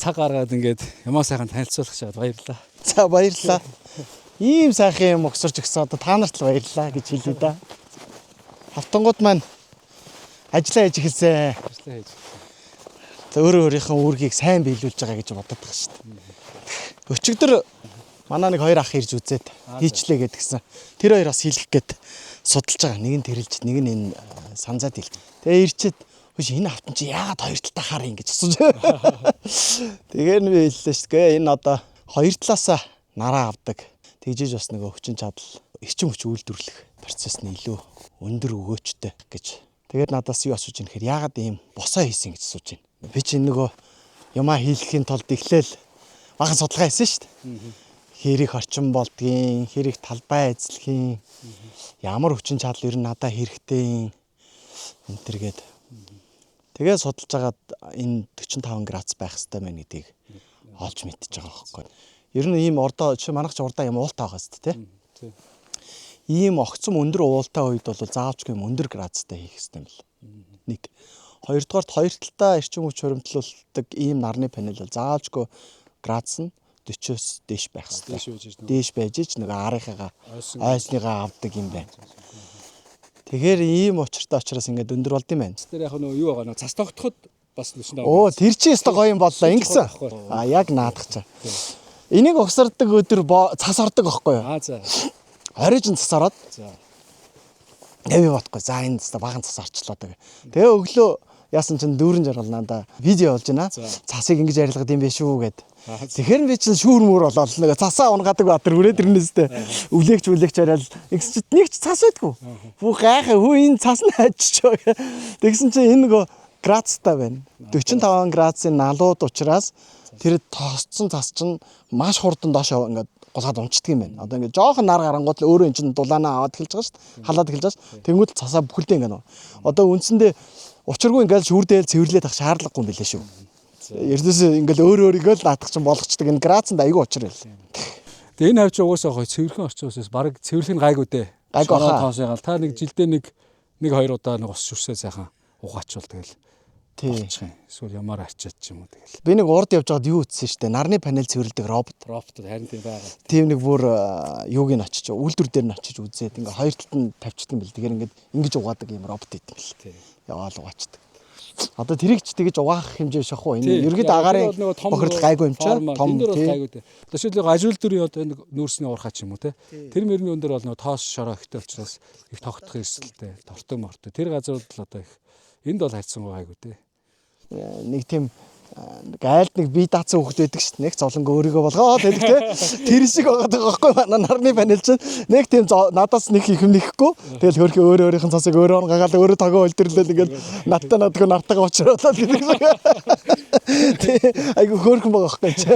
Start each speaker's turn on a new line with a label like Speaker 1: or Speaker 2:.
Speaker 1: Цаг гаргаад ингээд ямаа сайхан танилцуулах шаад баярлалаа.
Speaker 2: За баярлалаа. Ийм сайхан юм өгсөрч өгсөн одоо та нарт л баярлалаа гэж хэлье да. Автонгууд маань ажиллаа хийж эхэлсэн.
Speaker 1: Ажлаа хийж.
Speaker 2: Өөрөө өөрийнхөө үүргийг сайн биелүүлж байгаа гэж боддог шүү дээ. Өчигдөр манай нэг хоёр ах ирж үзээд хийчлээ гэдгсэн. Тэр хоёр бас хийлгэх гээд судалж байгаа. Нэг нь тэрэлж, нэг нь энэ санзаад хийлгэх. Тэгээ ирчээд хөөш энэ автан чи яагаад хоёр талтай хар ингэж асууж. Тэгээ би хэллээ шүү дээ. Энэ одоо хоёр талаасаа нараа авдаг. Тэгжиж бас нэг өвчин чадал, эрчим хүч үйлдвэрлэх процесс нь илүү өндөр өгөөчтэй гэж. Тэгээд надаас юу асууж ийм гэхээр яагаад ийм босоо хийсэн гэж асууж байна. Би чинь нөгөө юмаа хийлгэхийн тулд эхлээл бахан судалгаа хийсэн шүү дээ. Хэрэг орчин болдгийн, хэрэг талбай эзлэхийн, ямар хүчин чадал ер нь надад хэрэгтэй энэ төргээд. Тэгээд судалж агаад энэ 45 градус байх хэрэгтэй байна гэдгийг олж мэдчихэж байгаа байхгүй. Ер нь ийм ордоо чи манайх ч урдаа юм уултаа байгаа шүү дээ, тий. Ийм огцом өндөр уултаа үед бол заавчгүй юм өндөр градустай хийх хэрэгтэй юм бэл. Нэг. Хоёрдугаарт хоёр талдаа эрчим хүч хуримтлуулдаг ийм нарны панел бол заавчгүй градус нь 40-оос дээш байх хэрэгтэй. Дээш байж ч нэг арийнхаа ойсныгаа авдаг юм байна. Тэгэхээр ийм учраас ингээд өндөр болд юм байна.
Speaker 1: Тэр яг нөгөө юу байгаа нөгөө цас тогтоход бас л шин.
Speaker 2: Оо тэр чинь өстой гоё юм боллоо ингэсэн. А яг наадах чаа. Энийг огсордог өдөр цас ордог байхгүй юу?
Speaker 1: За.
Speaker 2: Оройжин цас ороод.
Speaker 1: За.
Speaker 2: Яви бодохгүй. За энэ цас баган цас орчлоо тэгээ. Тэгээ өглөө яасан чинь дүүрэн жаргал надаа видео болж байна. Цасыг ингэж арилгад юм бэ шүү гэд. Тэгэхээр би чинь шүүр мөр болоод нэг цасаа унгадаг баатар хүрээд ирнэстэй. Үлээгч арил нэгс чи нэг ч цас байдгүй. Бүх гайхаа хөө энэ цас нь хажчихоо. Тэгсэн чинь энэ нөгөө градустай байна. 45 градусын налууд учраас тэр тоосцсон цас чинь маш хурдан доош ингээд голгаад унцдаг юм байна. Одоо ингээд жоохон нар гарангууд л өөрөө эн чинь дулаанаа аваад эхэлж байгаа шүү дээ. Халаад эхэлж байгаа шүү. Тэнгүүд цасаа бүхэлдээ ингээд. Одоо үндсэндээ учиргүй ингээд шүүрдээл цэвэрлээд авах шаардлагагүй юм билээ шүү. Ердөөсөө ингээд өөрийгөө л наадах чинь болгочдөг энэ градусанд аягүй учир байл.
Speaker 1: Тэгээ энэ хавч угаасаа гоё цэвэрхэн орчоосоос баг цэвэрлэх нь гайгүй дээ.
Speaker 2: Гайгүй хаа.
Speaker 1: Тоосыгаал та нэг жилдээ нэг хоёр удаа нэг ус шүрсээ сайхан угаачвал тэгэл. Тий. Эсвэл ямар арчаад ч юм уу тэгэл.
Speaker 2: Би нэг урд явж байгаад юу ütсэн шүү дээ. Нарны панел цэвэрлэдэг робот.
Speaker 1: Роботод харин тийм байгаа.
Speaker 2: Тийм нэг бүр юуг нь очиж үйлдвэр дээр нь очиж үзээд ингээ хоёр талд нь тавьчихсан бэл. Тэгэхээр ингээд ингэж угаадаг юм робот идэм бэл. Тий. Яваал угаачдаг. Одоо тэрийг ч тэгэж угаах хэмжээ шахуу. Энэ ергээд агарын бохирдол гайгүй юм чаа.
Speaker 1: Том дээр бол гайгүй дээ. Жишээлбэл ажил дүрийн одоо энэ нүүрсний уурхаа ч юм уу те. Тэр мөрний өндөр бол нөгөө тоос шороо ихтэй учраас их тогтох эрсдэлтэй, тортой мортой. Тэр газар бол одоо их энд бол хайцсан гайгүй дээ.
Speaker 2: Нэг тийм гайлд нэг бие даацсан хөхт байдаг шүү дээ. Нэг зовлонго өөрийгөө болгоод байдаг те. Тэр шиг байгаа байхгүй манай нарны панел чинь нэг тийм надаас нэг их юм нэхгүй. Тэгэл хөрхи өөрийнх нь цасыг өөрөө гагаал өөрөө тагоо өлтөрлөл ингээд надтай нартайгаа уучруулаад гэдэг. Айгу хөөрхөн байгаа байхгүй чи.